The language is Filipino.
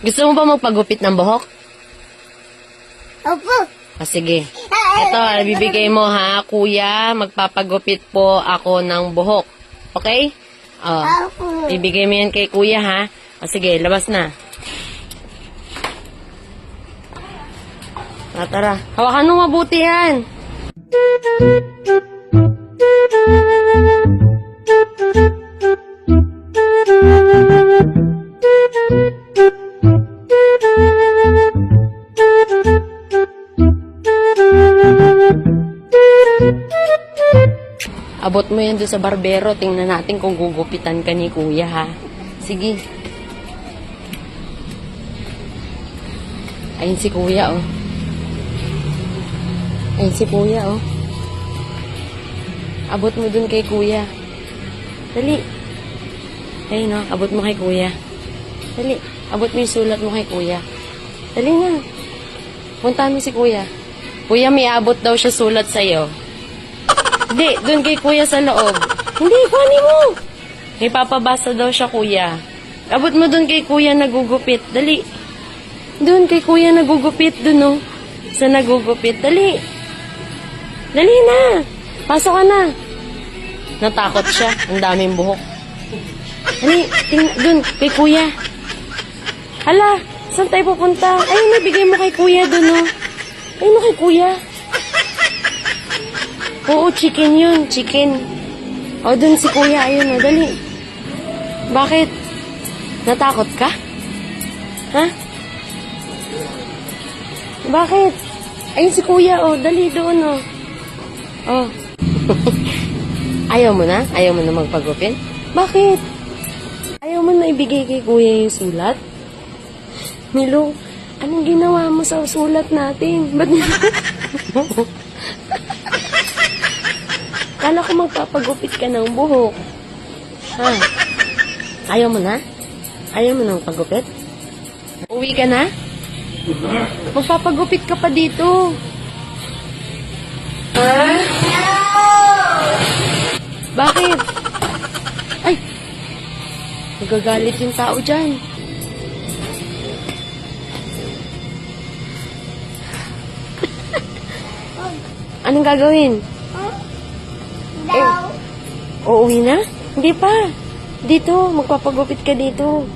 Gusto mo ba magpagupit ng buhok? Opo. Sige. Ito, bibigay mo ha, kuya. Magpapagupit po ako ng buhok. Okay? Opo. Bibigay mo yan kay kuya ha. Sige, labas na. Tara. Hawakan mo mabuti yan. Abot mo yan doon sa barbero. Tingnan natin kung gugupitan ka ni kuya, ha? Sige. Ayun si kuya, oh. Ayun si kuya, oh. Abot mo dun kay kuya. Dali. Ayun, oh. Abot mo kay kuya. Dali. Abot mo yung sulat mo kay kuya. Dali na. Puntahan mo si kuya. Kuya, may abot daw siya sulat sa'yo. Hindi, doon kay kuya sa loob. Hindi, kuhanin mo. May papabasa daw siya, kuya. Abot mo doon kay kuya nagugupit. Dali. Doon kay kuya nagugupit, doon, oh. Sa nagugupit. Dali. Dali na. Pasok ka na. Natakot siya. Ang daming buhok. Dali, doon kay kuya. Hala, saan tayo pupunta? Ayun, nabigay mo kay kuya doon, oh. Ayun, kay kuya. Oo, chicken yun. Chicken. O, dun si kuya. Ayun, o. Dali. Bakit? Natakot ka? Ha? Bakit? Ayun si kuya, o. Dali doon, o. O. Ayaw mo na? Ayaw mo na magpagupit? Bakit? Ayaw mo na ibigay kay kuya yung sulat? Milo, anong ginawa mo sa sulat natin? Ba't Kala ko magpapagupit ka ng buhok. Ha? Ayaw mo na? Ayaw mo na magpagupit? Uwi ka na? Magpapagupit ka pa dito. Ha? Bakit? Ay! Magagalit yung tao dyan. Anong gagawin? Daw. Uuwi na? Hindi pa. Dito, magpapagupit ka dito.